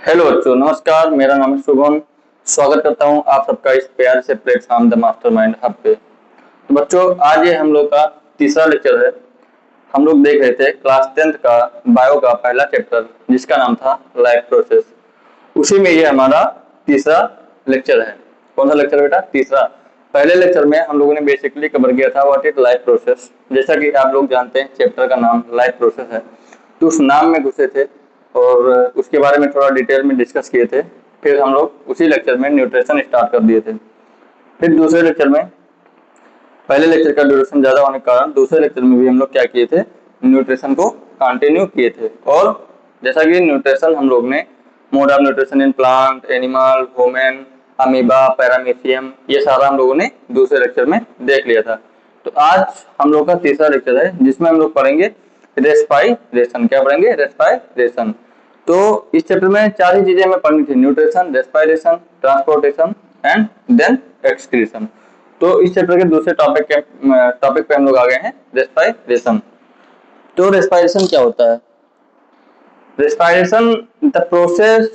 Hello बच्चों, नमस्कार। मेरा नाम है शुभम। स्वागत करता हूं आप सबका इस प्यारे से प्लेटफॉर्म द मास्टरमाइंड हब पे। तो बच्चों, आज ये हम लोग का तीसरा लेक्चर है। हम लोग देख रहे थे क्लास 10th का बायो का पहला चैप्टर, जिसका नाम था लाइफ प्रोसेस। उसी में ये हमारा तीसरा लेक्चर है। कौन सा लेक्चर बेटा? तीसरा। पहले लेक्चर में हम लोगों ने बेसिकली कवर किया था व्हाट इज लाइफ प्रोसेस। जैसा कि आप लोग जानते हैं, चैप्टर का नाम लाइफ प्रोसेस है, तो उस नाम में घुसे थे और उसके बारे में थोड़ा डिटेल में डिस्कस किए थे। फिर हम लोग उसी लेक्चर में न्यूट्रिशन स्टार्ट कर दिए थे। फिर दूसरे लेक्चर में, पहले लेक्चर का ड्यूरेशन ज्यादा होने के कारण दूसरे लेक्चर में भी हम लोग क्या किए थे, न्यूट्रिशन को कंटिन्यू किए थे। और जैसा कि न्यूट्रिशन हम लोग ने mode of nutrition in plant, animal, human, amoeba, paramecium, ये सारा हम लोगों ने दूसरे लेक्चर में देख लिया था। तो आज हम लोग का तीसरा लेक्चर है, जिसमें हम लोग पढ़ेंगे रेस्पायरेशन। क्या पढ़ेंगे? रेस्पायरेशन। तो इस चैप्टर में चार ही चीजें हमें पढ़नी थी: nutrition, respiration, transportation and then excretion. तो इस चैप्टर के दूसरे टॉपिक पे हम लोग आ गए हैं, रेस्पायरेशन। तो रेस्पायरेशन क्या होता है? Respiration, the process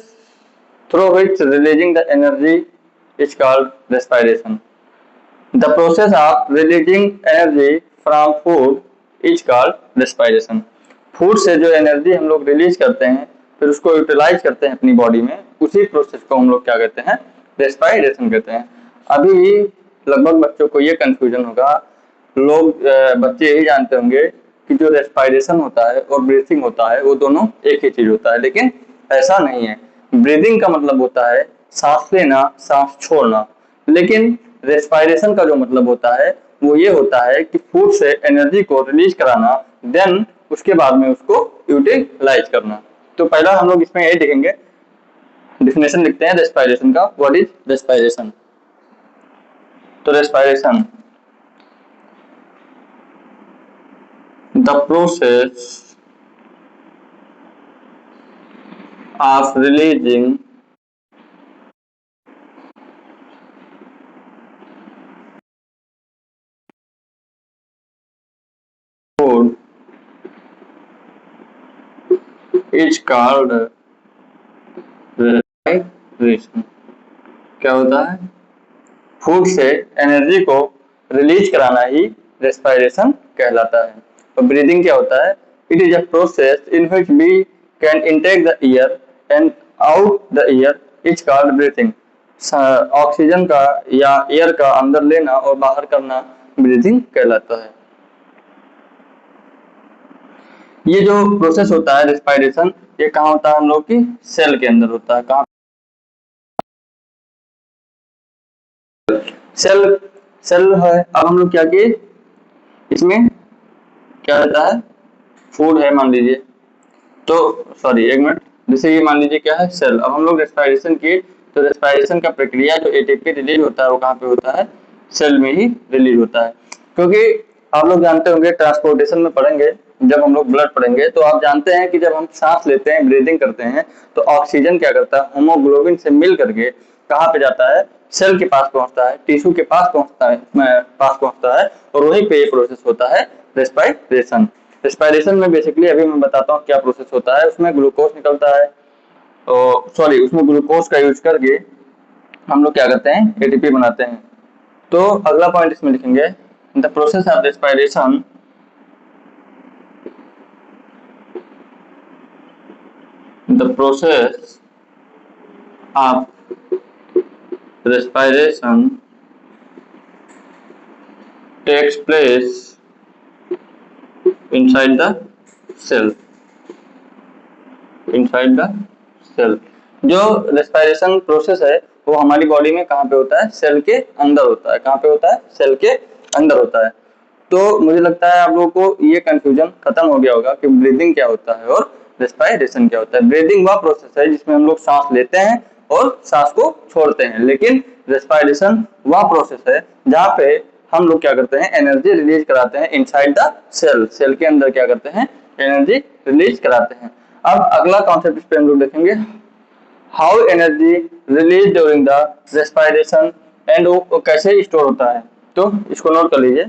through which releasing the energy is called respiration. The process of releasing energy from food is called respiration. Food से जो एनर्जी हम लोग रिलीज करते हैं, फिर उसको यूटिलाइज करते हैं अपनी बॉडी में, उसी प्रोसेस को हम लोग क्या कहते हैं? रेस्पायरेशन कहते हैं। अभी लगभग बच्चों को ये कंफ्यूजन होगा, बच्चे यही जानते होंगे कि जो रेस्पायरेशन होता है और ब्रीथिंग होता है वो दोनों एक ही चीज होता है, लेकिन ऐसा नहीं है। ब्रीदिंग का मतलब होता है सांस लेना, सांस छोड़ना, लेकिन रेस्पायरेशन का जो मतलब होता है वो ये होता है कि फूड से एनर्जी को रिलीज कराना, देन उसके बाद में उसको यूटिलाइज करना। तो पहला हम लोग इसमें यही देखेंगे, डिफिनेशन लिखते हैं रेस्पायरेशन का। What is respiration? तो respiration, the process of releasing food is called respiration. क्या होता है? फूड से एनर्जी को रिलीज कराना ही रेस्पायरेशन कहलाता है। और ब्रीदिंग क्या होता है? It is a process in which we can intake the air and out the air is called breathing. Oxygen का या एयर का अंदर लेना और बाहर करना ब्रीथिंग कहलाता है। ये जो प्रोसेस होता है रेस्पायरेशन, ये कहाँ होता है? हम लोग की सेल के अंदर होता है। कहाँ? सेल। सेल है। अब हम लोग क्या किए, इसमें क्या रहता है? फूड है मान लीजिए, तो सॉरी एक मिनट, जैसे ये मान लीजिए क्या है? सेल। अब हम लोग रेस्पायरेशन किए, तो रेस्पायरेशन का प्रक्रिया जो एटीपी रिलीज होता है वो कहाँ पे होता है? सेल में ही रिलीज होता है। क्योंकि आप लोग जानते होंगे, ट्रांसपोर्टेशन में पढ़ेंगे, जब हम लोग ब्लड पढ़ेंगे तो आप जानते हैं कि जब हम सांस लेते हैं, ब्रीदिंग करते हैं, तो ऑक्सीजन क्या करता है? होमोग्लोबिन से मिल करके कहाँ पे जाता है? सेल के पास पहुंचता है, टिश्यू के पास पहुंचता है, और वहीं पे ये प्रोसेस होता है रेस्पायरेशन। रेस्पायरेशन में बेसिकली अभी मैं बताता हूँ क्या प्रोसेस होता है। उसमें ग्लूकोज निकलता है, सॉरी, उसमें ग्लूकोज का यूज करके हम लोग क्या करते हैं? एटीपी बनाते हैं। तो अगला पॉइंट इसमें लिखेंगे, the process of respiration, the process of respiration takes place inside the cell. inside the cell। जो रेस्पायरेशन प्रोसेस है वो हमारी बॉडी में कहाँ पे होता है? सेल के अंदर होता है। कहाँ पे होता है? सेल के अंदर होता है। तो मुझे लगता है आप लोगों को ये कंफ्यूजन खत्म हो गया होगा कि ब्रीदिंग क्या होता है और रेस्पायरेशन क्या होता है। ब्रीदिंग वह प्रोसेस है जिसमें हम लोग सांस लेते हैं और सांस को छोड़ते हैं, लेकिन रेस्पायरेशन वह प्रोसेस है जहाँ पे हम लोग क्या करते हैं? एनर्जी रिलीज कराते हैं इनसाइड द सेल। सेल के अंदर क्या करते हैं? एनर्जी रिलीज कराते हैं। अब अगला कॉन्सेप्ट इस पे हम लोग देखेंगे, how energy release during the respiration, and वो कैसे स्टोर होता है। तो इसको नोट कर लीजिए।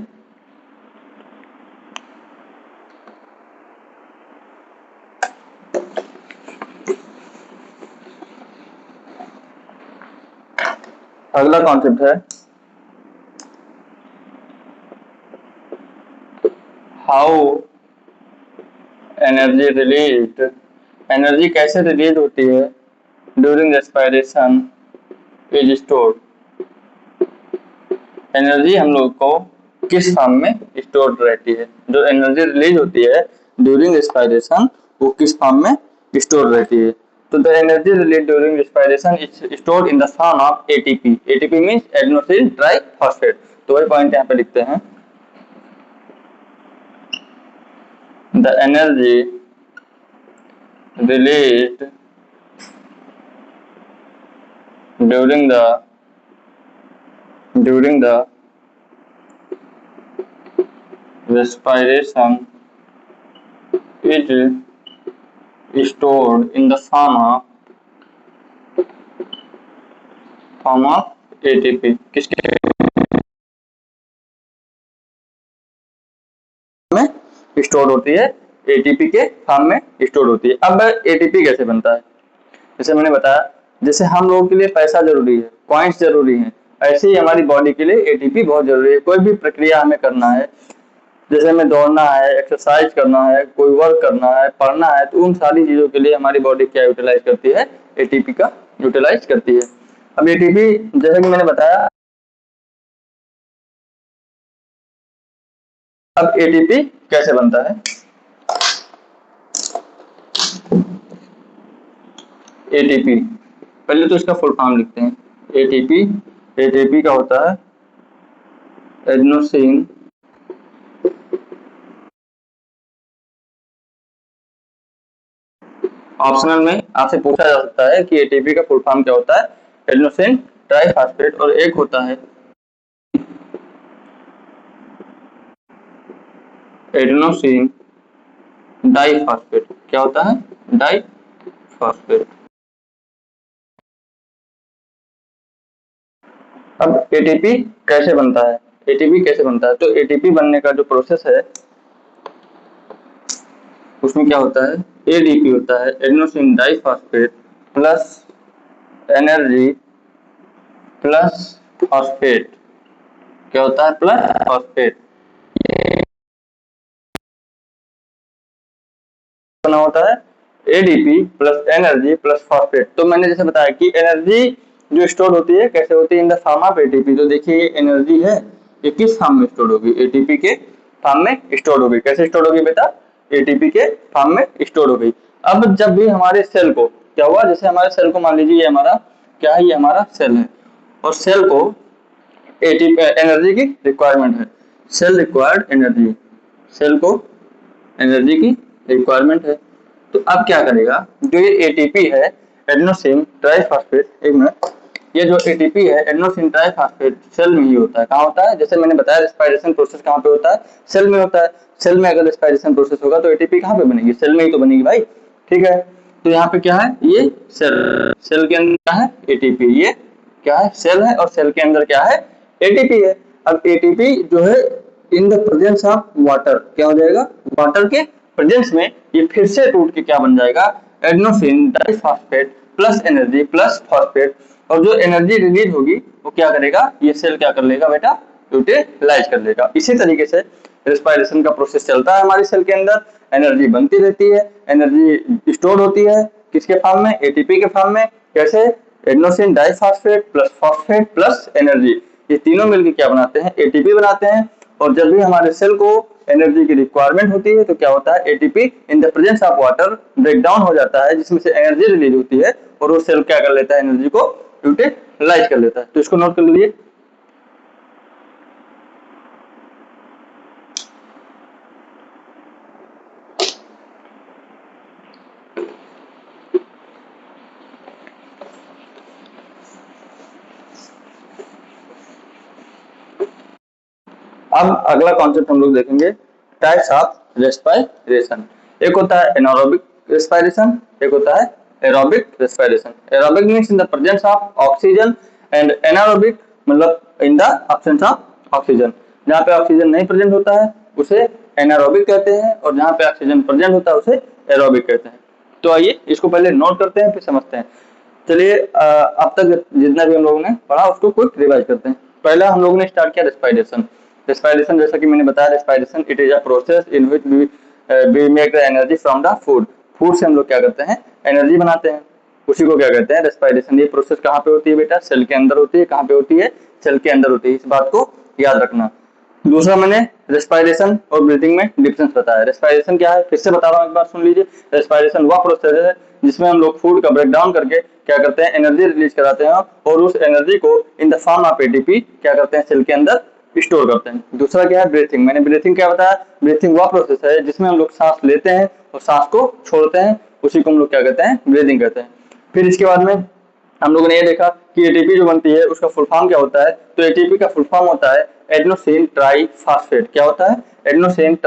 अगला कॉन्सेप्ट है हाउ एनर्जी रिलीज। एनर्जी कैसे रिलीज होती है during respiration is stored. Energy हम लोग को किस फॉर्म में स्टोर रहती है, जो एनर्जी रिलीज होती है ड्यूरिंग रेस्पिरेशन वो किस फॉर्म में स्टोर रहती है। तो the energy release during respiration is stored in the form of ATP. ATP means adenosine triphosphate. तो वही पॉइंट यहाँ पे लिखते हैं, the energy release during the respiration is stored in the form of ATP। किसके में स्टोर होती है, एटीपी के फॉर्म में स्टोर होती है। अब एटीपी कैसे बनता है, जैसे मैंने बताया, जैसे हम लोगों के लिए पैसा जरूरी है, पॉइंट्स जरूरी हैं, ऐसे ही हमारी बॉडी के लिए एटीपी बहुत जरूरी है। कोई भी प्रक्रिया हमें करना है, जैसे हमें दौड़ना है, एक्सरसाइज करना है, कोई वर्क करना है, पढ़ना है, तो उन सारी चीजों के लिए हमारी बॉडी क्या यूटिलाइज करती है, एटीपी का यूटिलाइज करती है। अब एटीपी जैसे कि मैंने बताया, अब एटीपी कैसे बनता है, एटीपी पहले तो इसका फुल फॉर्म लिखते हैं। एटीपी, एटीपी का होता है एडेनोसिन ऑप्शनल में आपसे पूछा जा सकता है कि एटीपी का फुल फॉर्म क्या होता है, एडेनोसिन ट्राइफॉस्फेट, और एक होता है एडेनोसिन डाइफॉस्फेट। क्या होता है, डाइफॉस्फेट। अब एटीपी कैसे बनता है, एटीपी कैसे बनता है, तो एटीपी बनने का जो प्रोसेस है उसमें क्या होता है, एडीपी होता है adenosine diphosphate plus energy plus phosphate. क्या होता है, प्लस फॉस्फेट बना होता है, ADP plus energy plus phosphate. तो मैंने जैसे बताया कि एनर्जी जो स्टोर होती है कैसे होती है, in the form of ATP. तो देखिए ये एनर्जी है, ये किस फॉर्म में स्टोर होगी, एटीपी के फॉर्म में स्टोर होगी। कैसे स्टोर होगी बेटा, एटीपी के फॉर्म में स्टोर हो गई। अब जब भी हमारे सेल को क्या हुआ, जैसे हमारे सेल को मान लीजिए ये हमारा क्या है, ये हमारा सेल है, और सेल को एटीपी एनर्जी की रिक्वायरमेंट है, सेल रिक्वायर्ड एनर्जी, सेल को एनर्जी की रिक्वायरमेंट है। तो अब क्या करेगा, जो ये एटीपी है एडेनोसिन ट्राइफॉस्फेट, एक मिनट, ये जो एटीपी है एडेनोसिन ट्राइफॉस्फेट सेल में ही होता है। कहाँ होता है, जैसे मैंने बताया रेस्पिरेशन प्रोसेस कहाँ पे होता है, सेल में होता है। सेल में अगर रेस्पिरेशन प्रोसेस होगा तो एटीपी कहाँ पे बनेगी, सेल में ही तो बनेगी भाई, ठीक है। तो यहाँ पे क्या है, ये सेल, सेल के अंदर क्या है, एटीपी, ये क्या है, सेल है, और सेल के अंदर क्या है, एटीपी है। अब एटीपी जो है in the presence of water क्या हो जाएगा, वाटर के प्रेजेंस में ये फिर से टूट के क्या बन जाएगा, adenosine diphosphate plus energy plus phosphate. और जो एनर्जी रिलीज होगी वो क्या करेगा, ये सेल क्या कर लेगा बेटा, यूटिलाइज कर लेगा। इसी तरीके से रेस्पिरेशन का प्रोसेस चलता है हमारी सेल के अंदर, एनर्जी बनती रहती है, एनर्जी स्टोर होती है किसके फॉर्म में, एटीपी के फॉर्म में। कैसे, adenosine diphosphate plus phosphate plus energy, ये तीनों मिलकर क्या बनाते हैं, एटीपी बनाते हैं। और जब भी हमारे सेल को एनर्जी की रिक्वायरमेंट होती है तो क्या होता है, ATP in the presence of water break down हो जाता है, जिसमें से एनर्जी रिलीज होती है, और वो सेल क्या कर लेता है, एनर्जी को यूटिलाइज कर लेता है। तो इसको नोट कर लीजिए। अब अगला कॉन्सेप्ट हम लोग देखेंगे, टाइप्स ऑफ रेस्पिरेशन। एक होता है एनारोबिक रेस्पिरेशन, एक होता है aerobic respiration. Aerobic means in the presence of oxygen, and anaerobic मतलब in the absence of oxygen. जहाँ पे ऑक्सीजन नहीं प्रेजेंट होता है उसे एनारोबिक कहते हैं, और जहाँ पे ऑक्सीजन प्रेजेंट होता है उसे एरोबिक कहते हैं। तो आइए इसको पहले नोट करते हैं फिर समझते हैं। चलिए अब तक जितना भी हम लोगों ने पढ़ा उसको क्विक रिवाइज करते हैं। पहला हम लोगों ने स्टार्ट किया रेस्पिरेशन। रेस्पिरेशन जैसा कि मैंने बताया, respiration it is a process in which we make the energy from the food. Food से हम लोग क्या करते हैं, एनर्जी बनाते हैं, उसी को क्या कहते हैं रेस्पिरेशन। ये प्रोसेस कहाँ पे होती है बेटा, सेल के अंदर होती है। कहाँ पे होती है, सेल के अंदर होती है, इस बात को याद रखना। दूसरा मैंने रेस्पिरेशन और ब्रीथिंग में डिफरेंस बताया। रेस्पिरेशन क्या है, फिर से बता रहा हूँ, एक बार सुन लीजिए। रेस्पिरेशन वह प्रोसेस है जिसमें हम लोग फूड का ब्रेक डाउन करके क्या करते हैं, एनर्जी रिलीज कराते हैं और उस एनर्जी को इन द फॉर्म ऑफ एटीपी क्या करते हैं, सेल के अंदर स्टोर करते हैं। दूसरा क्या है, ब्रीथिंग। मैंने ब्रीथिंग क्या बताया, ब्रीथिंग वह प्रोसेस है जिसमें हम लोग सांस लेते हैं और सांस को छोड़ते हैं, उसी को हम लोग क्या कहते हैं, ब्रीथिंग कहते हैं। फिर इसके बाद में हम लोगों ने ये देखा कि एटीपी जो बनती है उसका फुल फॉर्म क्या होता है। तो एटीपी का फुल फॉर्म होता है एडेनोसिन ट्राइफॉस्फेट। क्या होता है, एडेनोसिन।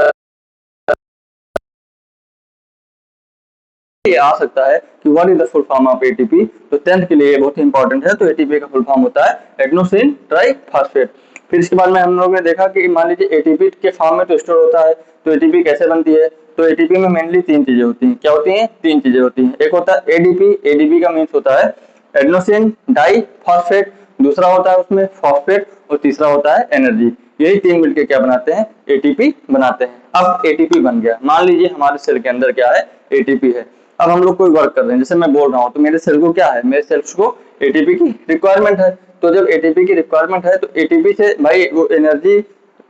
ये आ सकता है कि what is the full form of ATP, तो 10th के लिए बहुत ही इंपॉर्टेंट है। तो एटीपी का फुल फॉर्म होता है एडेनोसिन ट्राइफॉस्फेट। फिर इसके बाद में हम लोगों ने देखा कि मान लीजिए एटीपी के फॉर्म में तो स्टोर होता है, तो एटीपी कैसे बनती है। तो एटीपी में मेनली तीन चीजें होती हैं। क्या होती हैं, तीन चीजें होती हैं। एक होता है एडीपी। एडीपी का मीन्स होता है एडेनोसिन डाइफॉस्फेट, दूसरा होता है उसमें फॉस्फेट और तीसरा होता है एनर्जी। यही तीन मिलकर क्या बनाते हैं, एटीपी बनाते हैं। अब एटीपी बन गया, मान लीजिए हमारे सेल के अंदर क्या है, एटीपी है। अब हम लोग कोई वर्क कर रहे हैं, जैसे मैं बोल रहा हूँ, तो मेरे सेल को क्या है, मेरे सेल्स को एटीपी की रिक्वायरमेंट है। तो जब एटीपी की रिक्वायरमेंट है तो एटीपी से भाई वो एनर्जी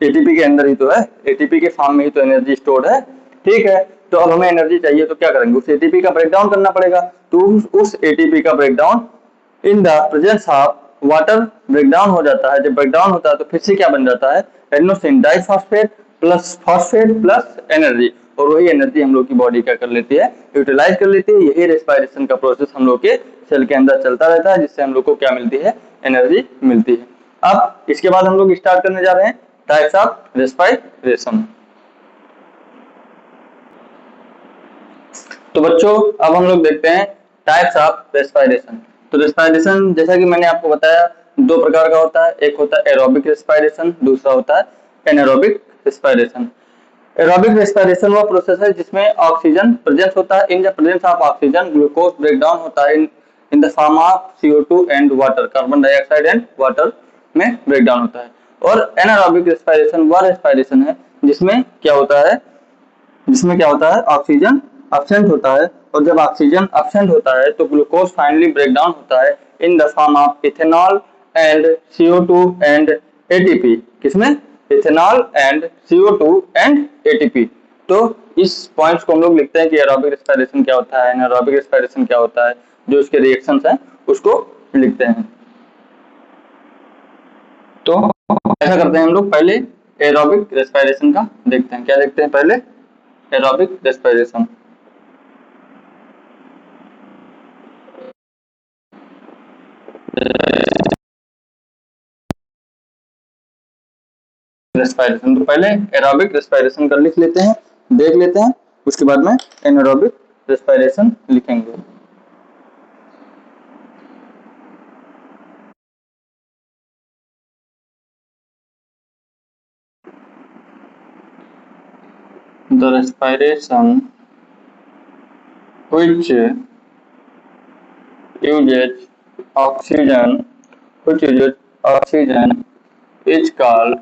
एटीपी के अंदर ही तो है, एटीपी के फॉर्म में ही तो एनर्जी स्टोर्ड है, ठीक है। तो अब हमें एनर्जी चाहिए तो क्या करेंगे, उस एटीपी का ब्रेकडाउन करना पड़ेगा। तो उस एटीपी का breakdown in the presence of water breakdown हो जाता है। जब ब्रेकडाउन होता है तो फिर से क्या बन जाता है, adenosine diphosphate plus phosphate plus energy, और वही एनर्जी हम लोग की बॉडी क्या कर लेती है, यूटिलाइज कर लेती है। यही रेस्पिरेशन का प्रोसेस हम लोग के सेल के अंदर चलता रहता है, जिससे हम लोग को क्या मिलती है, एनर्जी मिलती है। अब इसके बाद हम लोग स्टार्ट करने जा रहे हैं टाइप्स ऑफ रेस्पिरेशन। तो बच्चों अब हम लोग देखते हैं टाइप्स ऑफ रेस्पिरेशन। तो रेस्पिरेशन जैसा कि मैंने आपको बताया दो प्रकार का होता है, एक होता है एरोबिक रेस्पिरेशन, दूसरा होता है एनारोबिक रेस्पिरेशन। एरोबिक रेस्पिरेशन वो प्रोसेस है जिसमें ऑक्सीजन प्रेजेंस होता है। In the presence of oxygen glucose break down होता है in the form of CO2 and water, carbon dioxide and water में ब्रेक डाउन होता है। और एनारोबिक रेस्पिरेशन वह रेस्पिरेशन है जिसमें क्या होता है, जिसमें क्या होता है, ऑक्सीजन अब्सेंट होता है, और जब ऑक्सीजन अब्सेंट होता है तो ग्लूकोज फाइनली ब्रेक डाउन होता है in the form of ethanol and CO2 and ATP। किसमें, ethanol and CO2 and ATP। तो इस पॉइंट्स को हम लोग लिखते हैं कि एरोबिक रेस्पिरेशन क्या होता है, एनारोबिक रेस्पिरेशन क्या होता है, जो इसके रिएक्शंस हैं उसको लिखते हैं। तो ऐसा करते हैं हम लोग, पहले एरोबिक रेस्पिरेशन का देखते हैं। क्या देखते हैं पहले, एरोबिक रेस्पिरेशन। रेस्पिरेशन तो पहले एरोबिक रेस्पिरेशन कर लिख लेते हैं, देख लेते हैं, उसके बाद में एनारोबिक रेस्पिरेशन लिखेंगे। The respiration which uses oxygen, is called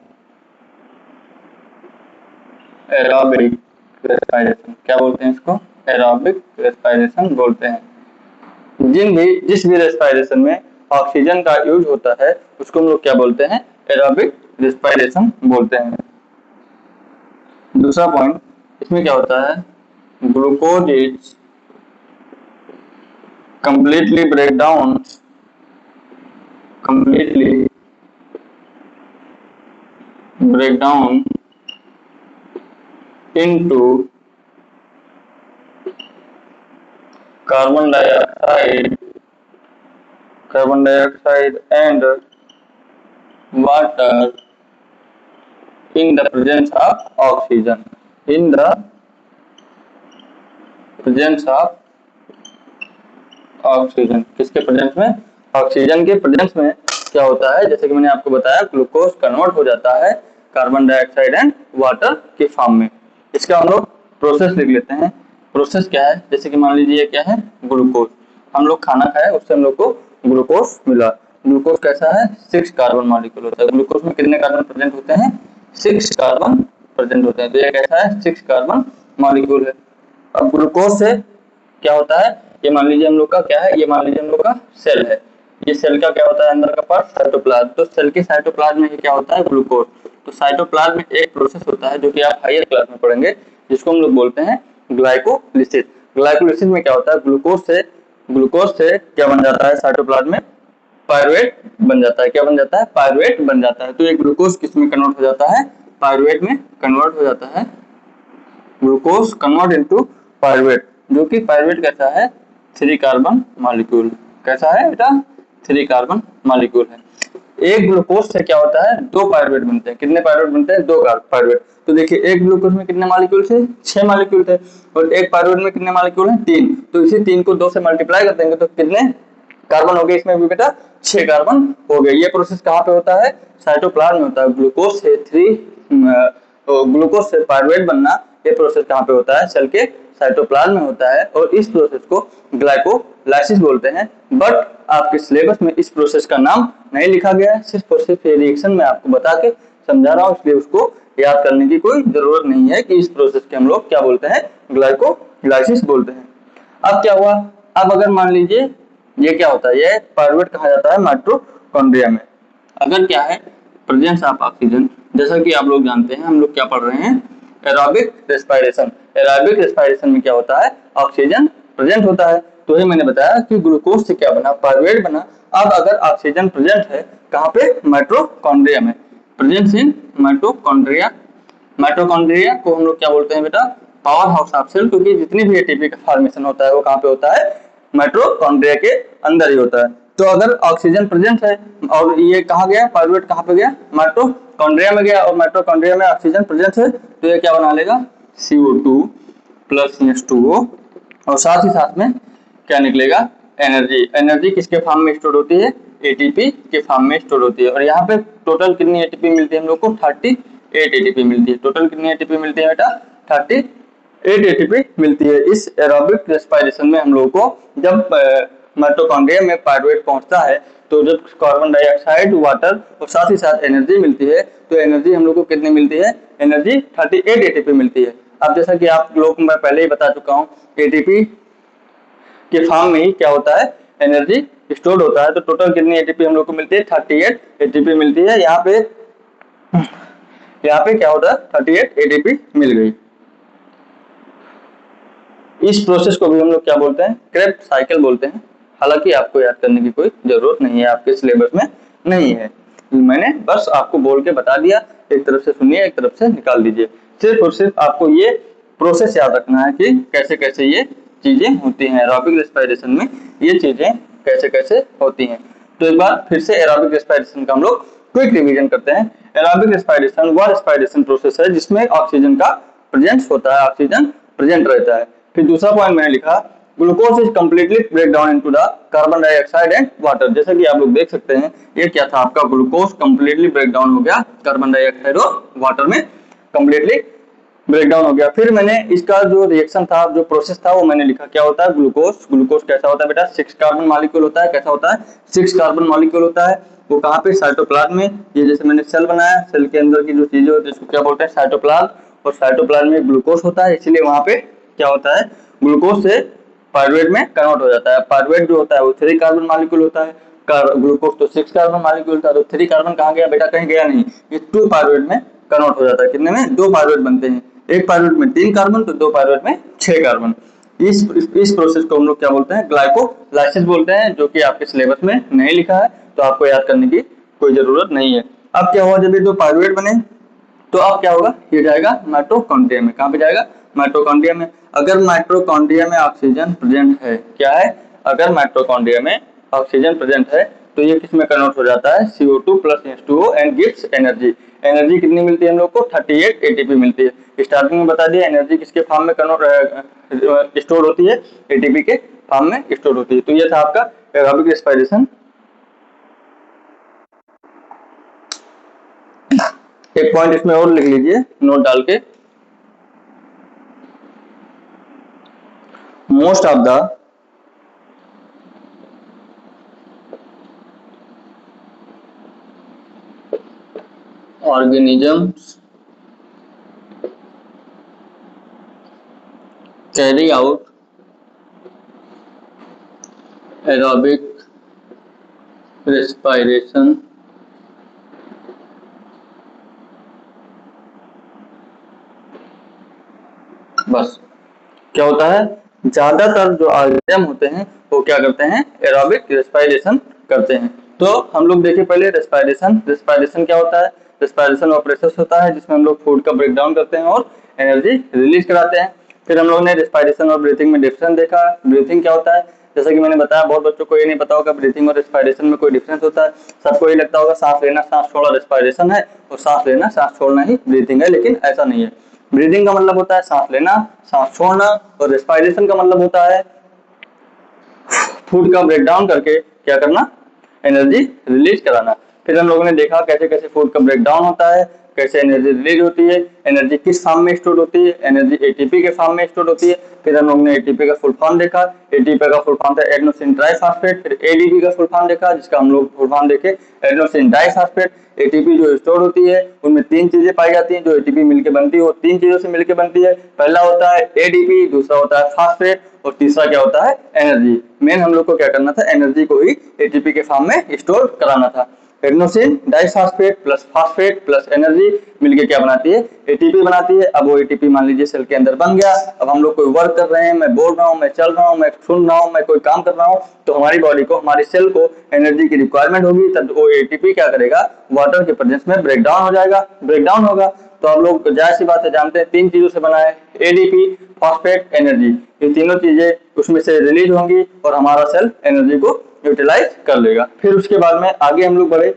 aerobic respiration. क्या बोलते हैं इसको, एरोबिक रेस्पिरेशन बोलते हैं। जिस भी रेस्पिरेशन में ऑक्सीजन का यूज होता है उसको हम लोग क्या बोलते हैं, एरोबिक रेस्पिरेशन बोलते हैं। दूसरा पॉइंट इसमें क्या होता है, glucose is completely break down into carbon dioxide and water in the presence of oxygen, in the presence of oxygen. किसके प्रेजेंस में, ऑक्सीजन के प्रेजेंस में क्या होता है, जैसे कि मैंने आपको बताया ग्लूकोज कन्वर्ट हो जाता है कार्बन डाइऑक्साइड एंड वाटर के फॉर्म में। इसका हम लोग प्रोसेस लिख लेते हैं। प्रोसेस क्या है, जैसे कि मान लीजिए क्या है, ग्लूकोज। हम लोग खाना खाए उससे हम लोग को ग्लूकोज मिला। ग्लूकोज कैसा है, 6 कार्बन मॉलिक्यूल होता है। ग्लूकोज में कितने कार्बन प्रेजेंट होते हैं, 6 कार्बन प्रेजेंट होते हैं। तो ये कैसा है, 6 कार्बन मॉलिक्यूल है। अब ग्लूकोज से क्या होता है, ये मान लीजिए हम लोग का क्या है, ये मान लीजिए हम लोग का सेल है। ये सेल का क्या होता है, अंदर का पार्ट साइटोप्लाज्म। तो सेल के साइटोप्लाज्म में क्या होता है, ग्लूकोज। तो साइटोप्लाज्म में एक प्रोसेस होता है जो कि आप हायर क्लास में पढ़ेंगे, जिसको हम लोग बोलते हैं ग्लाइकोलिसिस। ग्लाइकोलिसिस में क्या होता है, ग्लूकोज से क्या बन जाता है साइटोप्लाज्म में, पायरुवेट बन जाता है। क्या बन जाता है, पायरुवेट बन जाता है। तो ये ग्लूकोज किस में कन्वर्ट हो जाता है, पायरुवेट में कन्वर्ट हो जाता है। ग्लूकोज कन्वर्ट इनटू पायरुवेट, जो कि पायरुवेट कैसा है, 3 कार्बन मॉलिक्यूल। कैसा है बेटा, 3 कार्बन मॉलिक्यूल है। एक ग्लूकोज से क्या होता है, 2 पायरुवेट बनते हैं। कितने पायरुवेट बनते हैं, 2 पायरुवेट। तो देखिए एक ग्लूकोज में कितने मॉलिक्यूल थे, 6 मॉलिक्यूल थे, और एक पायरुवेट में कितने मॉलिक्यूल हैं, 3। तो इसी 3 को 2 से मल्टीप्लाई कर देंगे तो कितने कार्बन हो गए, इसमें भी बेटा 6 कार्बन हो गए। ये प्रोसेस कहाँ पे होता है, साइटोप्लाज्म में होता है। ग्लूकोज से पायरुवेट बनना, ये प्रोसेस कहाँ पे होता है, सेल के साइटोप्लाज्म में होता है। और इस प्रोसेस को ग्लाइकोलाइसिस बोलते हैं। बट आपके सिलेबस में इस प्रोसेस का नाम नहीं लिखा गया है, सिर्फ और सिर्फ ये रिएक्शन मैं आपको बता के समझा रहा हूँ, इसलिए उसको याद करने की कोई जरूरत नहीं है कि इस प्रोसेस के हम लोग क्या बोलते हैं, ग्लाइकोलाइसिस बोलते हैं। अब क्या हुआ, अब अगर मान लीजिए ये क्या होता है, ये पायरुवेट कहा जाता है माइटोकॉन्ड्रिया में। अगर क्या है, प्रेजेंस ऑफ ऑक्सीजन, जैसा कि आप लोग जानते हैं, हम लोग क्या पढ़ रहे हैं, एरोबिक रेस्पिरेशन। एरोबिक रेस्पिरेशन में क्या होता है, ऑक्सीजन प्रेजेंट होता है। तो ही मैंने बताया कि ग्लूकोज से क्या बना, पायरुवेट बना। अब अगर ऑक्सीजन प्रेजेंट है कहाँ पे, माइटोकॉन्ड्रिया में, प्रेजेंस इन माइटोकॉन्ड्रिया। माइटोकॉन्ड्रिया को हम लोग क्या बोलते हैं बेटा, पावर हाउस ऑफ सेल, क्योंकि जितनी भी एटीपी का फॉर्मेशन होता है वो कहाँ पे होता है, माइटोकॉन्ड्रिया के अंदर ही होता है। तो अगर ऑक्सीजन प्रेजेंट है और ये कहाँ गया, पायरुवेट कहाँ पे गया, माइटोकॉन्ड्रिया में गया, और माइटोकॉन्ड्रिया में ऑक्सीजन प्रेजेंट है, तो ये क्या बना लेगा, CO2 प्लस H2O, और साथ ही साथ में क्या निकलेगा, एनर्जी। एनर्जी किसके फॉर्म में स्टोर होती है, एटीपी के फॉर्म में स्टोर होती है। और यहाँ पे टोटल कितनी एटीपी मिलती है हम लोग को, 38 एटीपी मिलती है। टोटल कितनी एटीपी मिलती है बेटा, 38 एटीपी मिलती है। इस एरोबिक रेस्पिरेशन में हम लोग को जब माइटोकॉन्ड्रिया में पायरुवेट पहुंचता है, तो जब कार्बन डाइऑक्साइड, वाटर और साथ ही साथ एनर्जी मिलती है, तो एनर्जी हम लोग को कितनी मिलती है, एनर्जी 38 एटीपी मिलती है। अब जैसा कि आप लोग मैं पहले ही बता चुका हूँ, एटीपी के फॉर्म में ही क्या होता है, एनर्जी स्टोर होता है। तो टोटल कितनी एटीपी हम लोग को मिलती है, 38 एटीपी मिलती है। यहाँ पे क्या होता है, 38 एटीपी मिल गई। इस प्रोसेस को भी हम लोग क्या बोलते हैं, क्रेब्स साइकिल बोलते हैं। हालांकि आपको याद करने की कोई जरूरत नहीं है, आपके सिलेबस में नहीं है, मैंने बस आपको बोल के बता दिया। एक तरफ से सुनिए, एक तरफ से निकाल दीजिए। सिर्फ और सिर्फ आपको ये प्रोसेस याद रखना है कि कैसे कैसे ये चीजें होती हैं एरोबिक रेस्पिरेशन में, ये चीजें कैसे कैसे होती हैं। तो एक बार फिर से एरोबिक रेस्पिरेशन का हम लोग क्विक रिवीजन करते हैं। एरोबिक रेस्पिरेशन वह रेस्पिरेशन प्रोसेस है जिसमें ऑक्सीजन का प्रेजेंस होता है, ऑक्सीजन प्रेजेंट रहता है। फिर दूसरा पॉइंट मैंने लिखा, glucose is completely break down into the carbon dioxide and water. जैसा कि आप लोग देख सकते हैं, ये क्या था आपका, ग्लूकोज कंप्लीटली ब्रेक डाउन हो गया कार्बन डाइऑक्साइड और वाटर में, कंप्लीटली ब्रेक डाउन हो गया। फिर मैंने इसका जो रिएक्शन था, जो प्रोसेस था, वो मैंने लिखा, क्या होता है, ग्लूकोज कैसा होता है बेटा, 6 कार्बन मॉलिक्यूल होता है। कैसा होता है, 6 कार्बन मॉलिक्यूल होता है। वो कहाँ पे, साइटोप्लाज्म में। ये जैसे मैंने सेल बनाया, सेल के अंदर की जो चीजें होती है उसको क्या बोलते हैं, साइटोप्लाज्म। और साइटोप्लाज्म में ग्लूकोज होता है, इसीलिए वहां पे क्या होता है, ग्लूकोज से पायरुवेट में कन्वर्ट हो जाता है। पायरुवेट जो होता है वो 3 कार्बन मॉलिक्यूल होता है, ग्लूकोज तो 6 कार्बन मॉलिक्यूल था। तो 3 कार्बन कहाँ गया बेटा, कहीं गया नहीं, ये 2 पायरुवेट में कन्वर्ट हो जाता है। कितने में, 2 पायरुवेट बनते हैं। एक पायरुवेट में 3 कार्बन, तो 2 पायरुवेट में 6 कार्बन। इस प्रोसेस को हम लोग क्या बोलते हैं, ग्लाइकोलाइसिस बोलते हैं, जो कि आपके सिलेबस में नहीं लिखा है, तो आपको याद करने की कोई जरूरत नहीं है। अब क्या हुआ, जब ये 2 पायरुवेट बने, तो अब क्या होगा, ये जाएगा माइटोकॉन्ड्रिया में। कहाँ पे जाएगा, माइटोकॉन्ड्रिया में। अगर माइटोकॉन्ड्रिया में ऑक्सीजन प्रेजेंट है, क्या है, अगर माइटोकॉन्ड्रिया में ऑक्सीजन प्रेजेंट है, तो ये किस में कन्वर्ट हो जाता है, CO2 plus H2O and gives energy. Energy कितनी मिलती है हम लोग को, 38 एटीपी मिलती है। स्टार्टिंग में बता दिया, एनर्जी किसके फॉर्म में स्टोर होती है, एटीपी के फॉर्म में स्टोर होती है। तो ये था आपका एरोबिक रेस्पिरेशन। एक पॉइंट इसमें और लिख लीजिए नोट डाल के, most of the organisms carry out aerobic respiration बस। क्या होता है, ज्यादातर जो ऑर्गेनिज्म होते हैं वो क्या करते हैं, एरोबिक रेस्पिरेशन करते हैं। तो हम लोग देखिए पहले रेस्पिरेशन। रेस्पिरेशन क्या होता है, रेस्पिरेशन वो प्रोसेस होता है जिसमें हम लोग फूड का ब्रेक डाउन करते हैं और एनर्जी रिलीज कराते हैं। फिर हम लोग ने रेस्पिरेशन और ब्रीथिंग में डिफरेंस देखा। ब्रीथिंग क्या होता है, जैसा कि मैंने बताया, बहुत बच्चों को ये नहीं पता होगा ब्रीथिंग और रेस्पिरेशन में कोई डिफरेंस होता है। सबको ये लगता होगा सांस लेना सांस छोड़ना रेस्पिरेशन है और सांस लेना सांस छोड़ना ही ब्रीथिंग है, लेकिन ऐसा नहीं है। ब्रीदिंग का मतलब होता है सांस लेना सांस छोड़ना, और रेस्पिरेशन का मतलब होता है फूड का ब्रेक डाउन करके क्या करना, एनर्जी रिलीज कराना। फिर हम लोगों ने देखा कैसे कैसे फूड का ब्रेक डाउन होता है, कैसे एनर्जी रिलीज होती है, एनर्जी किस फॉर्म में स्टोर होती है, एनर्जी एटीपी के फॉर्म में स्टोर होती है। फिर हम लोगों ने एटीपी का फुल फॉर्म देखा। एटीपी का फुल फॉर्म था एडेनोसिन ट्राइफॉस्फेट। फिर एडीपी का फुल फॉर्म देखा, जिसका हम लोग फुल फॉर्म देखे एडेनोसिन डाइफॉस्फेट। एटीपी जो स्टोर होती है उनमें तीन चीजें पाई जाती हैं। जो एटीपी मिलकर बनती है वो तीन चीजों से मिलकर बनती है। पहला होता है एडीपी, दूसरा होता है फास्फेट, और तीसरा क्या होता है, एनर्जी। मेन हम लोग को क्या करना था, एनर्जी को ही एटीपी के फॉर्म में स्टोर कराना था। Adenosine diphosphate plus phosphate plus energy मिलके क्या बनाती है, एटीपी बनाती है। अब वो एटीपी मान लीजिए सेल के अंदर बन गया। अब हम लोग कोई वर्क कर रहे हैं, मैं बोल रहा हूँ, मैं चल रहा हूँ, मैं सुन रहा हूँ, मैं कोई काम कर रहा हूँ, तो हमारी बॉडी को, हमारी सेल को एनर्जी की रिक्वायरमेंट होगी। तब वो एटीपी क्या करेगा, वाटर के प्रेजेंस में ब्रेक डाउन हो जाएगा। ब्रेक डाउन होगा तो हम लोग जाहिर सी बात है जानते हैं तीन चीजों से बना है, एडीपी फॉस्फेट एनर्जी। ये तीनों चीजें उसमें से रिलीज होंगी और हमारा सेल एनर्जी को यूटिलाइज कर लेगा। फिर उसके बाद में आगे हम लोग बढ़े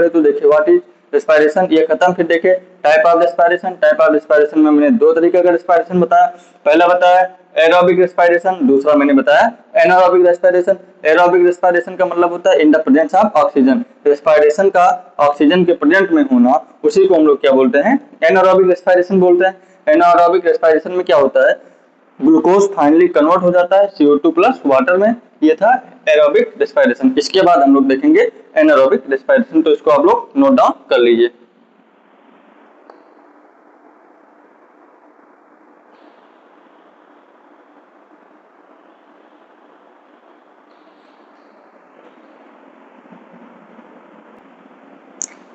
तो देखिए व्हाट इज रेस्पिरेशन, ये खत्म। फिर देखे type of respiration. Type of respiration में मैंने दो तरीके का रेस्पिरेशन बताया। पहला बताया एरोबिक रेस्पिरेशन, दूसरा मैंने बताया एनारोबिक रेस्पिरेशन। एरोबिक रेस्पिरेशन का मतलब होता है in the presence of oxygen. Respiration का ऑक्सीजन के प्रेजेंट में होना, उसी को हम लोग क्या बोलते हैं, एनारोबिक रेस्पिरेशन बोलते हैं। एनारोबिक रेस्पिरेशन में क्या होता है, ग्लूकोज फाइनली कन्वर्ट हो जाता है CO2 प्लस वाटर में। ये था एरोबिक रेस्पिरेशन। इसके बाद हम लोग देखेंगे एनारोबिक रेस्पिरेशन, तो इसको आप लोग नोट डाउन कर लीजिए।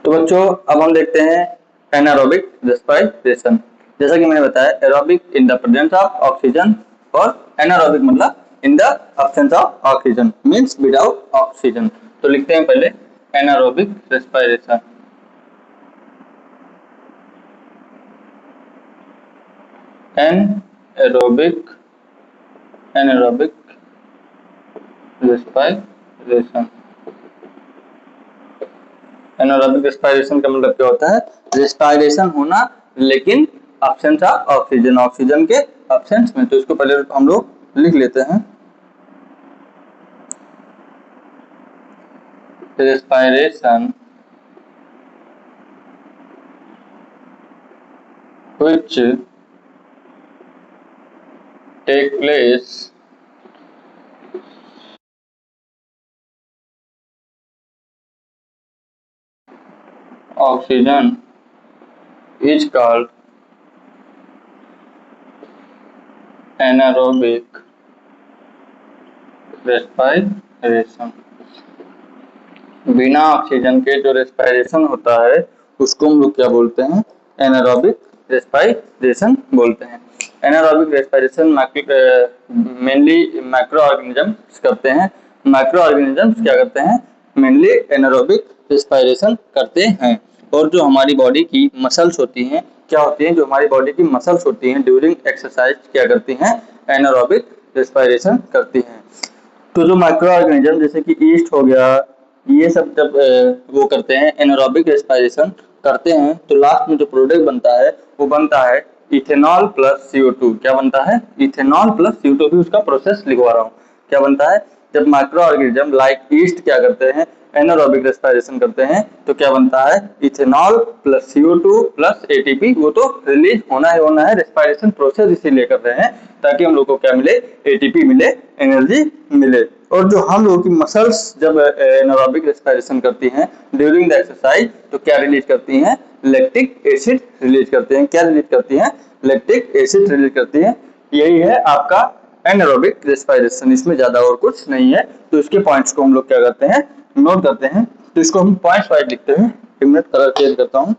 तो बच्चों अब हम देखते हैं एनारोबिक रेस्पिरेशन। जैसा कि मैंने बताया aerobic in the presence of oxygen, और एनारोबिक मतलब in the absence of oxygen, means without oxygen. तो लिखते हैं पहले anaerobic respiration. Anaerobic respiration. Anaerobic respiration का मतलब क्या होता है, रेस्पिरेशन होना लेकिन एब्सेंस ऑफ ऑक्सीजन, ऑक्सीजन के एब्सेंस में। तो इसको पहले हम लोग लिख लेते हैं, respiration which take place oxygen is called anaerobic respiration। बिना ऑक्सीजन के जो रेस्पिरेशन होता है उसको हम लोग क्या बोलते हैं, एनारोबिक रेस्पिरेशन बोलते हैं। Anaerobic respiration mainly micro organisms करते हैं। माइक्रो ऑर्गेनिजम्स क्या करते हैं, मेनली एनारोबिक रेस्पिरेशन करते हैं। और जो हमारी बॉडी की मसल्स होती हैं, क्या होती हैं, जो हमारी बॉडी की मसल्स होती हैं ड्यूरिंग एक्सरसाइज क्या करती हैं, एनारोबिक रेस्पिरेशन करती हैं। तो जो माइक्रो ऑर्गेनिज्म जैसे कि ईस्ट हो गया, ये सब जब वो करते हैं एनारोबिक रेस्पिरेशन करते हैं, तो लास्ट में जो प्रोडक्ट बनता है वो बनता है इथेनॉल प्लस CO2। क्या बनता है, इथेनॉल प्लस CO2। भी उसका प्रोसेस लिखवा रहा हूँ। क्या बनता है, जब माइक्रो ऑर्गेनिज्म लाइक ईस्ट क्या करते हैं, एनारोबिक रेस्पिरेशन करते हैं, तो क्या बनता है, ethanol plus CO2 plus ATP। वो तो रिलीज होना ही होना है, रेस्पिरेशन प्रोसेस इसीलिए कर रहे हैं ताकि हम लोग को क्या मिले, एटीपी मिले, एनर्जी मिले। और जो हम लोग की मसल्स जब एनारोबिक रेस्पिरेशन करती हैं ड्यूरिंग द एक्सरसाइज तो क्या रिलीज करती हैं, लैक्टिक एसिड रिलीज करते हैं। क्या रिलीज करती हैं, लैक्टिक एसिड रिलीज करती हैं। यही है आपका एनारोबिक रेस्पिरेशन, इसमें ज्यादा और कुछ नहीं है। तो इसके पॉइंट्स को हम लोग क्या करते हैं, नोट करते हैं। तो इसको हम पॉइंट्स वाइज लिखते हैं। एक मिनट कलर चेंज करता हूँ।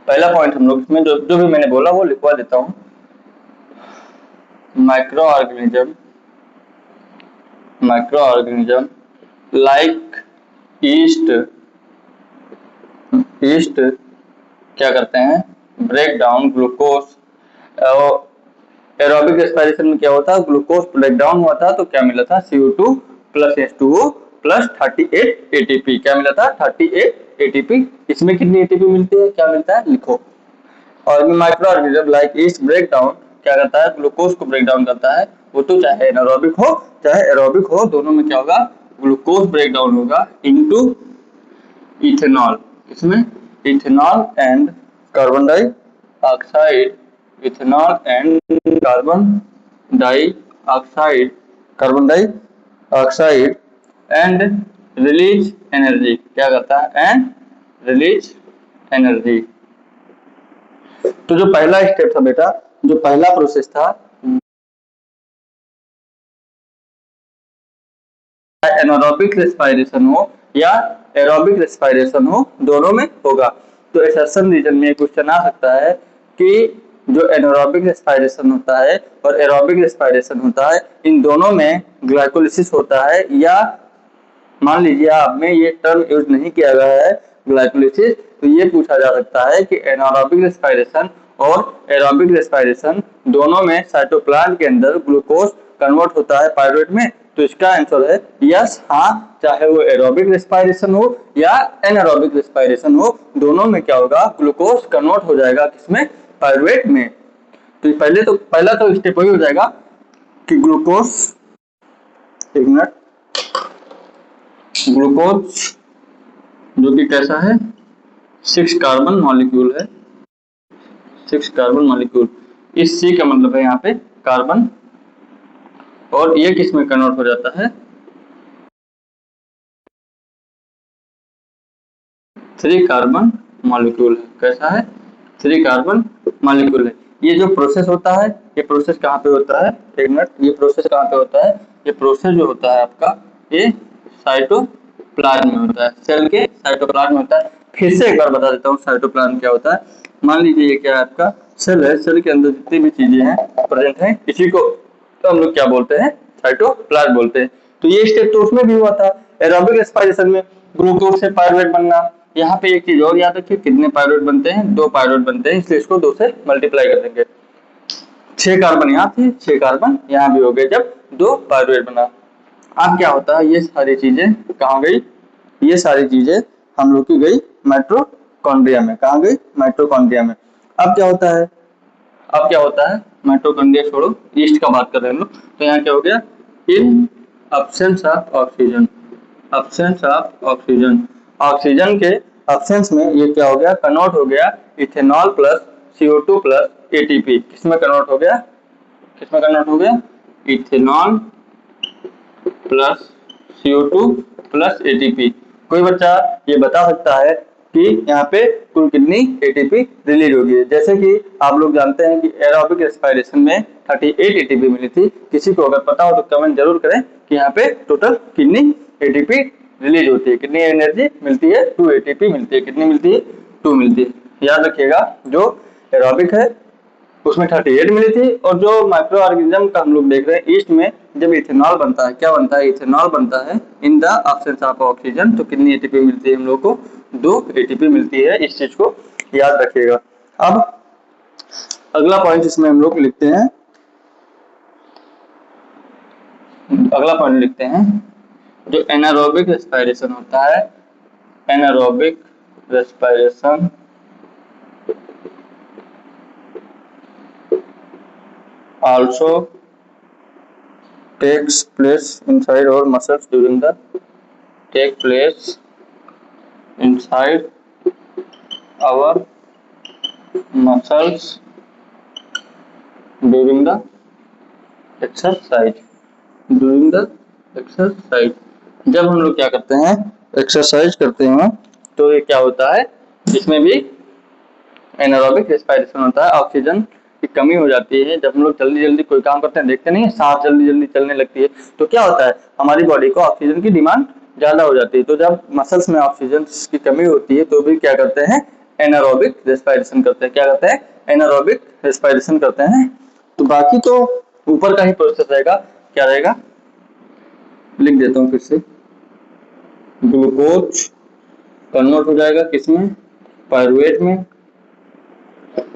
पहला पॉइंट हम लोग इसमें जो भी मैंने बोला वो लिखवा देता हूँ। माइक्रो ऑर्गेनिज्म लाइक ईस्ट क्या करते हैं, break down glucose. Aerobic respiration में क्या होता है, ग्लूकोज ब्रेक डाउन हुआ था तो क्या मिला था, CO2 plus H2O plus 38 ATP। क्या मिला था, 38 ATP। इसमें कितनी ATP मिलती है, क्या मिलता है, लिखो। और micro organism like yeast break down क्या करता है, ग्लूकोज को ब्रेक डाउन करता है। वो तो चाहे एनारोबिक हो चाहे एरोबिक हो, दोनों में क्या होगा, ग्लूकोज ब्रेक डाउन होगा इनटू इथेनॉल। इसमें ethanol and carbon dioxide, ethanol and carbon dioxide, carbon dioxide and release energy. क्या करता है, एंड रिलीज एनर्जी। तो जो पहला स्टेप था बेटा, जो पहला प्रोसेस था, एनारोबिक रेस्पिरेशन हो या एरोबिक रेस्पिरेशन हो, दोनों में होगा। तो एसर्शन रीजन में क्वेश्चन आ सकता है कि जो एनारोबिक रेस्पिरेशन होता है और एरोबिक रेस्पिरेशन होता है, इन दोनों में ग्लाइकोलिसिस होता है, या मान लीजिए आपने ये टर्म यूज नहीं किया गया है ग्लाइकोलिसिस, तो ये पूछा जा सकता है कि एनारोबिक रेस्पिरेशन और एरोबिक रेस्पिरेशन दोनों में साइटोप्लाज्म के अंदर ग्लूकोज कन्वर्ट होता है पायरुवेट में। तो इसका आंसर है यस, हाँ, चाहे वो एरोबिक रेस्पिरेशन हो या एनारोबिक रेस्पिरेशन हो, दोनों में क्या होगा, ग्लूकोज कन्वर्ट हो जाएगा, किसमें, पायरुवेट में। तो पहला तो स्टेप वही हो जाएगा कि ग्लूकोज, एक मिनट, ग्लूकोज जो कि कैसा है, 6 कार्बन मॉलिक्यूल है, 6 कार्बन मॉलिक्यूल। इस C का मतलब है यहाँ पे कार्बन, और ये किस में कन्वर्ट हो जाता है, 3 कार्बन मॉलिक्यूल है। कैसा है, 3 कार्बन मॉलिक्यूल है। ये जो प्रोसेस होता है, ये प्रोसेस कहाँ पे होता है, एक मिनट, ये प्रोसेस कहाँ पे होता है, ये प्रोसेस जो होता है आपका, ये साइटोप्लाज्म में होता है, सेल के साइटोप्लाज्म में होता है। फिर से एक बार बता देता हूँ साइटोप्लाज्म क्या होता है। मान लीजिए ये क्या है आपका सेल है, सेल के अंदर जितनी भी चीजें हैं प्रेजेंट हैं, इसी को तो हम लोग क्या बोलते हैं, साइटोप्लाज्म बोलते हैं। तो ये स्टेप तो उसमें भी हुआ था एरोबिक रेस्पिरेशन में, ग्लूकोज से पायरुवेट बनना। यहाँ पे एक चीज और याद रखिए, कितने पायरुवेट बनते हैं, 2 पायरुवेट बनते हैं, इसलिए इसको 2 से मल्टीप्लाई कर देंगे। 6 कार्बन यहाँ थे, 6 कार्बन यहाँ भी हो गए जब 2 पायरुवेट बना। अब क्या होता है, ये सारी चीजें कहाँ गई, ये सारी चीजें हम लोग की गई माइटोकॉन्ड्रिया में। कहाँ गई, माइटोकॉन्ड्रिया में। अब क्या होता है, अब क्या होता है, माइटोकॉन्ड्रिया छोड़ो, ईस्ट का बात कर रहे हैं हम लोग। तो यहाँ क्या हो गया, इन absence of oxygen, absence of oxygen, oxygen के अब्सेंस में ये क्या हो गया, कन्वर्ट हो गया ethanol plus CO2 plus ATP। किसमें कन्वर्ट हो गया, किसमें कन्वर्ट हो गया, ethanol plus CO2 plus ATP। कोई बच्चा ये बता सकता है कि यहाँ पे कुल कितनी ATP रिलीज होगी। जैसे कि आप लोग जानते हैं कि एरोबिक रेस्पिरेशन में 38 ATP मिली थी। किसी को अगर पता हो तो कमेंट जरूर करें कि यहाँ पे टोटल कितनी ATP रिलीज होती है, कितनी एनर्जी मिलती है, 2 ATP मिलती है। कितनी मिलती है, 2 मिलती है। याद रखिएगा, जो एरोबिक है उसमें 38 मिली थी, और जो माइक्रो ऑर्गेनिज्म का हम लोग देख रहे हैं ईस्ट में, जब इथेनॉल बनता है, क्या बनता है, इथेनॉल बनता है in the absence of oxygen, तो कितनी ATP मिलती है हम लोग को, 2 ATP मिलती है। इस चीज को याद रखिएगा। अब अगला पॉइंट इसमें हम लोग लिखते हैं, अगला पॉइंट लिखते हैं, जो एनारोबिक रेस्पिरेशन होता है, anaerobic respiration also takes place inside our muscles during the take place inside our muscles during the exercise, during the exercise, जब हम लोग क्या करते हैं, एक्सरसाइज करते हैं, तो ये क्या होता है, इसमें भी एनारोबिक रेस्पिरेशन होता है, ऑक्सीजन की कमी हो जाती है। जब हम लोग जल्दी जल्दी कोई काम करते हैं, देखते नहीं है सांस जल्दी जल्दी चलने लगती है, तो क्या होता है, हमारी बॉडी को ऑक्सीजन की डिमांड ज्यादा हो जाती है। तो जब मसल्स में ऑक्सीजन की कमी होती है तो भी क्या करते हैं, एनारोबिक रेस्पिरेशन करते हैं। क्या करते हैं, एनारोबिक रेस्पिरेशन करते हैं। तो बाकी तो ऊपर का ही प्रोसेस रहेगा, क्या रहेगा, लिख देता हूँ फिर से, ग्लूकोज कन्वर्ट हो जाएगा किसमें, पायरुवेट में।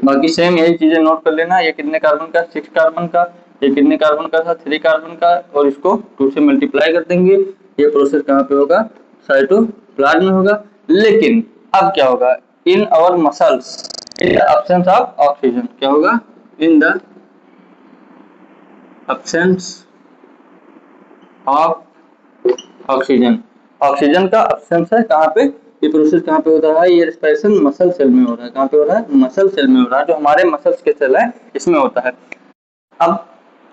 बाकी सेम यही चीजें नोट कर लेना, ये कितने कार्बन का, 6 कार्बन का, ये कितने कार्बन का था, 3 कार्बन का, और इसको 2 से मल्टीप्लाई कर देंगे। ये प्रोसेस कहाँ पे होगा, साइटोप्लाज्म में होगा। लेकिन अब क्या होगा, in our muscles in the absence of oxygen, क्या होगा, in the absence of oxygen, oxygen का अब्सेंस है कहाँ पे, ये प्रोसेस कहाँ पे होता है, ये रेस्पिरेशन मसल सेल में हो रहा है। कहाँ पे हो रहा है, मसल सेल में हो रहा है, जो हमारे मसल्स के सेल है इसमें होता है। अब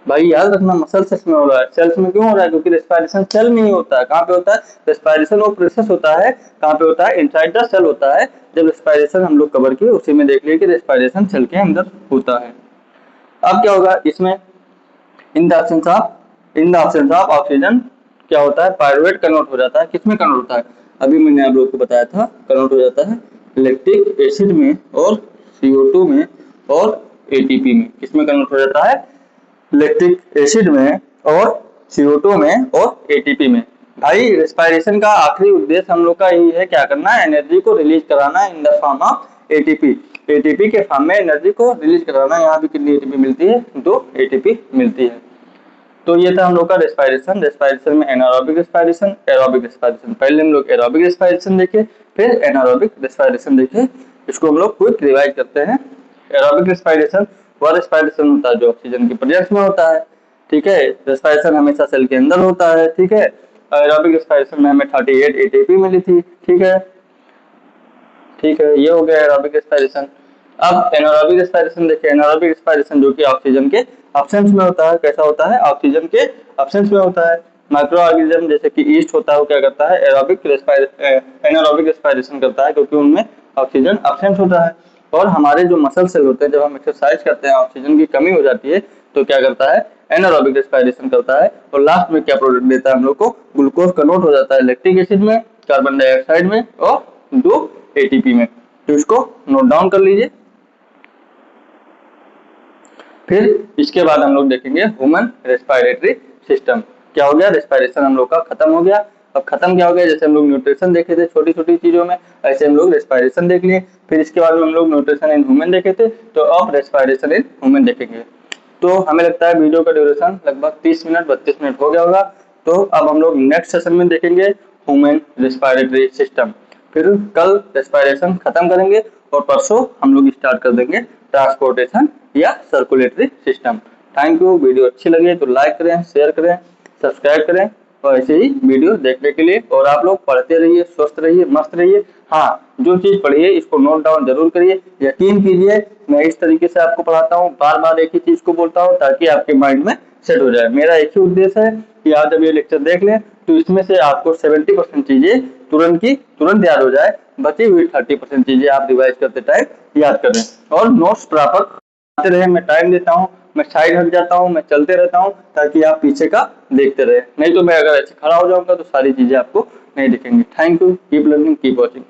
भाई याद रखना, मसल सेल्स में हो रहा है, सेल्स में क्यों हो रहा है, क्योंकि रेस्पिरेशन सेल में ही होता है। कहाँ पे होता है, रेस्पिरेशन वो प्रोसेस होता है कहाँ पे होता है, इनसाइड द सेल होता है। जब रेस्पिरेशन हम लोग कवर किए उसी में देख लिए कि रेस्पिरेशन सेल के अंदर होता है। अब क्या होगा इसमें, इन द एब्सेंस ऑफ ऑक्सीजन क्या होता है, पायरुवेट कन्वर्ट हो जाता है, किसमें कन्वर्ट होता है, अभी मैंने आप लोग को बताया था, कन्वर्ट हो जाता है लैक्टिक एसिड में और CO2 में और ATP में। किसमें कन्वर्ट हो जाता है, लैक्टिक एसिड में और CO2 में और ATP में। भाई रेस्पिरेशन का आखिरी उद्देश्य हम लोग का यही है, क्या करना है, एनर्जी को रिलीज कराना इन the form of ATP, ATP के फॉर्म में एनर्जी को रिलीज कराना। यहाँ भी कितनी ATP मिलती है, 2 ATP मिलती है। तो ये था हम लोग का रेस्पिरेशन। रेस्पिरेशन में एनारोबिक रेस्पिरेशन, एरोबिक रेस्पिरेशन। पहले हम लोग एरोबिक रेस्पिरेशन देखे, फिर एनारोबिक रेस्पिरेशन देखे। इसको हम लोग क्विक रिवाइज करते हैं। एरोबिक रेस्पिरेशन वह रेस्पिरेशन होता है जो ऑक्सीजन की प्रेजेंस में होता है, ठीक है। रेस्पिरेशन हमेशा सेल के अंदर होता है, ठीक है। एरोबिक रेस्पिरेशन में हमें 38 ATP मिली थी, ठीक है, ठीक है, ये हो गया एरोबिक रेस्पिरेशन। अब एनारोबिक रेस्पिरेशन देखिए, एनारोबिक रेस्पिरेशन जो कि ऑक्सीजन के एब्सेंस में होता है। कैसा होता है, ऑक्सीजन के एब्सेंस में होता है। माइक्रो ऑर्गेनिज्म जैसे कि ईस्ट होता है, वो क्या करता है, एनारोबिक रेस्पिरेशन करता है, क्योंकि उनमें ऑक्सीजन एब्सेंट होता है। और हमारे जो मसल सेल होते हैं, जब हम एक्सरसाइज करते हैं, ऑक्सीजन की कमी हो जाती है, तो क्या करता है, एनारोबिक रेस्पिरेशन करता है। और लास्ट में क्या प्रोडक्ट देता है हम लोग को, ग्लूकोज कन्वर्ट हो जाता है लैक्टिक एसिड में, कार्बन डाइऑक्साइड में और 2 ATP में। तो इसको नोट डाउन कर लीजिए। फिर इसके बाद हम लोग देखेंगे ह्यूमन रेस्पिरेटरी सिस्टम। क्या हो गया, रेस्पिरेशन हम लोग का खत्म हो गया। अब खत्म क्या हो गया, जैसे हम लोग न्यूट्रिशन देखे थे छोटी छोटी चीजों में, ऐसे हम लोग रेस्पिरेशन देख लिए। फिर इसके बाद में हम लोग न्यूट्रिशन इन ह्यूमन देखे थे, तो अब रेस्पिरेशन इन ह्यूमन देखेंगे। तो हमें लगता है वीडियो का ड्यूरेशन लगभग 30 मिनट 32 मिनट हो गया होगा। तो अब हम लोग नेक्स्ट सेशन में देखेंगे ह्यूमन रेस्पिरेटरी सिस्टम। फिर कल रेस्पिरेशन खत्म करेंगे और परसों हम लोग स्टार्ट कर देंगे ट्रांसपोर्टेशन या circulatory system. Thank you. Video अच्छी लगे तो लाइक करें, शेयर करें, सब्सक्राइब करें, और ऐसे ही वीडियो देखने के लिए। और आप लोग पढ़ते रहिए, स्वस्थ रहिए, मस्त रहिए। हाँ, जो चीज पढ़िए इसको नोट डाउन जरूर करिए। यकीन कीजिए मैं इस तरीके से आपको पढ़ाता हूँ, बार बार एक ही चीज को बोलता हूँ ताकि आपके माइंड में सेट हो जाए। मेरा एक ही उद्देश्य है कि आप जब ये लेक्चर देख लें तो इसमें से आपको 70% चीजें तुरंत की तुरंत याद हो जाए, बची हुई 30% चीजें आप रिवाइज करते टाइम याद करें। और नोट्स प्रॉपर आते रहे, मैं टाइम देता हूँ, मैं साइड हट जाता हूँ, मैं चलते रहता हूँ, ताकि आप पीछे का देखते रहे। नहीं तो मैं अगर ऐसे खड़ा हो जाऊंगा तो सारी चीजें आपको नहीं दिखेंगी। Thank you, keep learning, keep watching.